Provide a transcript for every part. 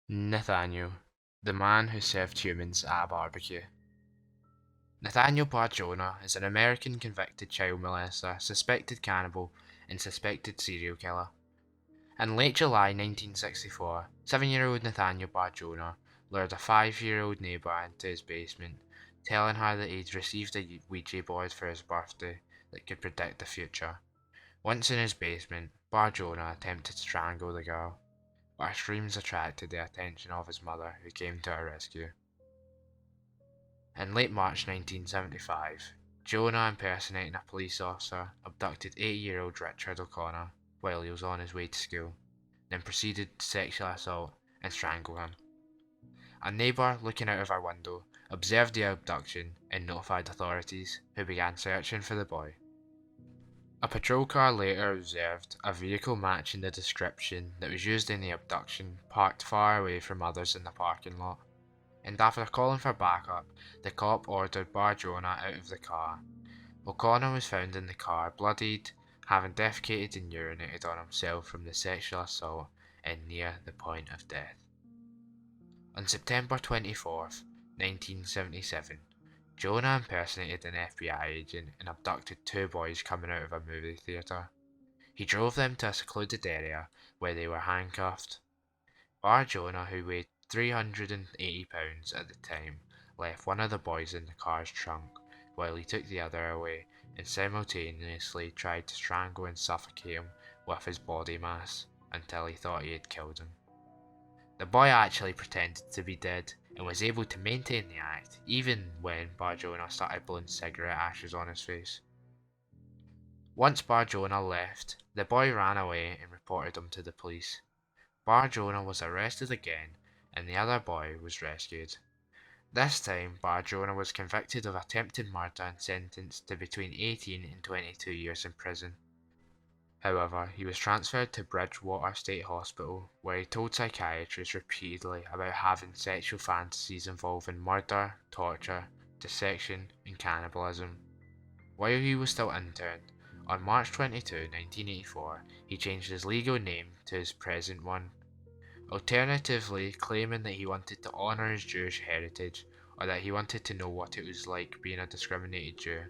Nathaniel, the man who served humans at a barbecue. Nathaniel Bar Jonah is an American convicted child molester, suspected cannibal, and suspected serial killer. In late July 1964, 7-year-old Nathaniel Bar Jonah lured a 5-year-old neighbour into his basement, telling her that he'd received a Ouija board for his birthday that could predict the future. Once in his basement, Bar Jonah attempted to strangle the girl, but her screams attracted the attention of his mother, who came to her rescue. In late March 1975, Jonah, impersonating a police officer, abducted 8-year-old Richard O'Connor while he was on his way to school, then proceeded to sexually assault and strangle him. A neighbour looking out of her window observed the abduction and notified authorities, who began searching for the boy. A patrol car later observed a vehicle matching the description that was used in the abduction parked far away from others in the parking lot, and after calling for backup, the cop ordered Bar Jonah out of the car. O'Connor was found in the car, bloodied, having defecated and urinated on himself from the sexual assault and near the point of death. On September 24th, 1977, Jonah impersonated an FBI agent and abducted 2 boys coming out of a movie theatre. He drove them to a secluded area where they were handcuffed. Bar Jonah, who weighed 380 pounds at the time, left one of the boys in the car's trunk while he took the other away and simultaneously tried to strangle and suffocate him with his body mass until he thought he had killed him. The boy actually pretended to be dead and was able to maintain the act even when Bar Jonah started blowing cigarette ashes on his face. Once Bar Jonah left, the boy ran away and reported him to the police. Bar Jonah was arrested again and the other boy was rescued. This time, Bar Jonah was convicted of attempted murder and sentenced to between 18 and 22 years in prison. However, he was transferred to Bridgewater State Hospital, where he told psychiatrists repeatedly about having sexual fantasies involving murder, torture, dissection, and cannibalism. While he was still interned, on March 22, 1984, he changed his legal name to his present one, alternatively claiming that he wanted to honour his Jewish heritage or that he wanted to know what it was like being a discriminated Jew.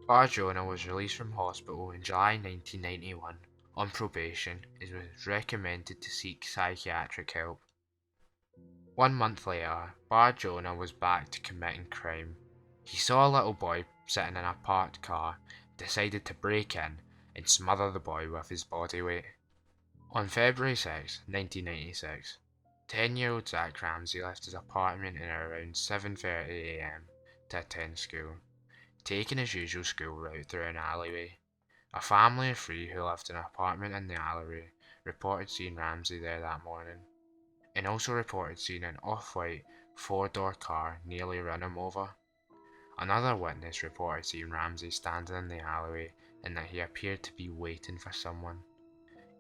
Bar Jonah was released from hospital in July 1991 on probation and was recommended to seek psychiatric help. 1 month later, Bar Jonah was back to committing crime. He saw a little boy sitting in a parked car, decided to break in and smother the boy with his body weight. On February 6, 1996, 10-year-old Zach Ramsay left his apartment at around 7:30 am to attend school, taking his usual school route through an alleyway. A family of 3 who lived in an apartment in the alleyway reported seeing Ramsay there that morning, and also reported seeing an off-white 4-door car nearly run him over. Another witness reported seeing Ramsay standing in the alleyway and that he appeared to be waiting for someone.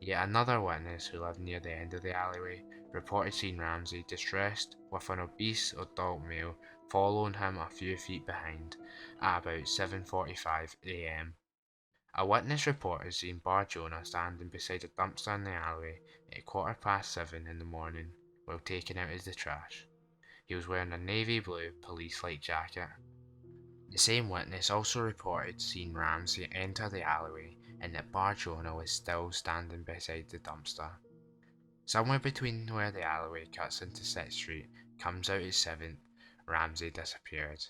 Yet another witness who lived near the end of the alleyway reported seeing Ramsay distressed with an obese adult male following him a few feet behind at about 7:45 am. A witness reported seeing Bar Jonah standing beside a dumpster in the alleyway at 7:15 in the morning while taking out the trash. He was wearing a navy blue police-like jacket. The same witness also reported seeing Ramsay enter the alleyway and that Bar Jonah was still standing beside the dumpster. Somewhere between where the alleyway cuts into 6th Street, comes out at 7th, Ramsay disappeared.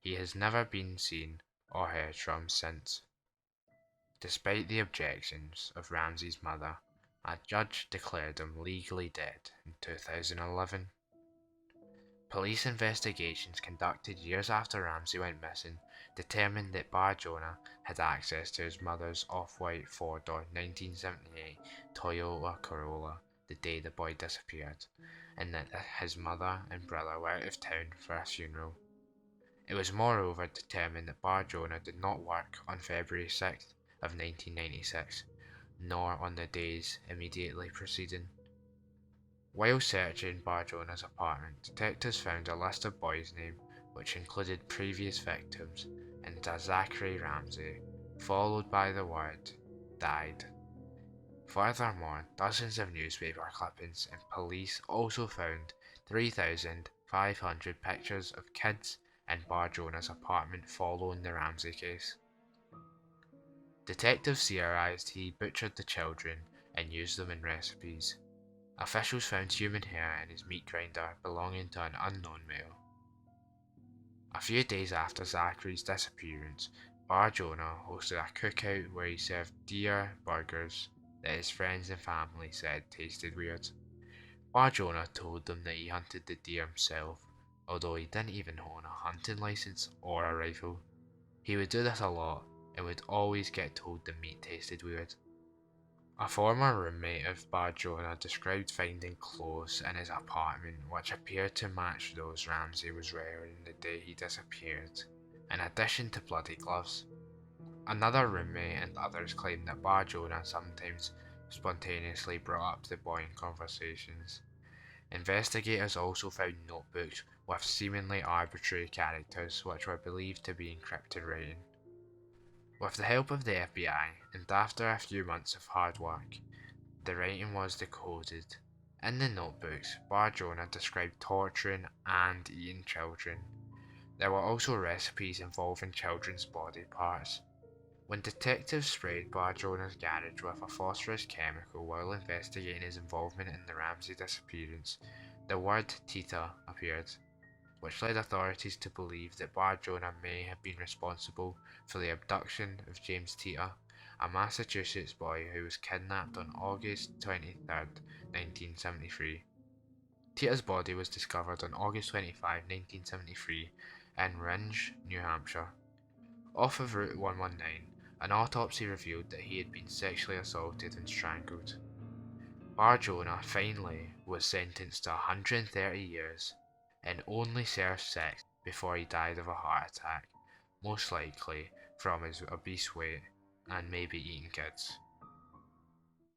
He has never been seen or heard from since. Despite the objections of Ramsay's mother, a judge declared him legally dead in 2011. Police investigations conducted years after Ramsay went missing determined that Bar Jonah had access to his mother's off-white 4-door 1978 Toyota Corolla the day the boy disappeared, and that his mother and brother were out of town for a funeral. It was moreover determined that Bar Jonah did not work on February 6th of 1996, nor on the days immediately preceding. While searching Bar Jonah's apartment, detectives found a list of boys' names which included previous victims and a Zachary Ramsay, followed by the word died. Furthermore, dozens of newspaper clippings and police also found 3,500 pictures of kids in Bar Jonah's apartment following the Ramsay case. Detectives theorized he butchered the children and used them in recipes. Officials found human hair in his meat grinder belonging to an unknown male. A few days after Zachary's disappearance, Bar Jonah hosted a cookout where he served deer burgers that his friends and family said tasted weird. Bar Jonah told them that he hunted the deer himself, although he didn't even own a hunting license or a rifle. He would do this a lot and would always get told the meat tasted weird. A former roommate of Bar Jonah described finding clothes in his apartment which appeared to match those Ramsay was wearing the day he disappeared, in addition to bloody gloves. Another roommate and others claimed that Bar Jonah sometimes spontaneously brought up the boy in conversations. Investigators also found notebooks with seemingly arbitrary characters which were believed to be encrypted writing. With the help of the FBI, and after a few months of hard work, the writing was decoded. In the notebooks, Bar Jonah described torturing and eating children. There were also recipes involving children's body parts. When detectives sprayed Bar Jonah's garage with a phosphorus chemical while investigating his involvement in the Ramsay disappearance, the word Tita appeared, which led authorities to believe that Bar Jonah may have been responsible for the abduction of James Tita, a Massachusetts boy who was kidnapped on August 23, 1973. Tita's body was discovered on August 25, 1973 in Rindge, New Hampshire. Off of Route 119, an autopsy revealed that he had been sexually assaulted and strangled. Bar Jonah finally was sentenced to 130 years and only served 6 before he died of a heart attack, most likely from his obese weight and maybe eating kids.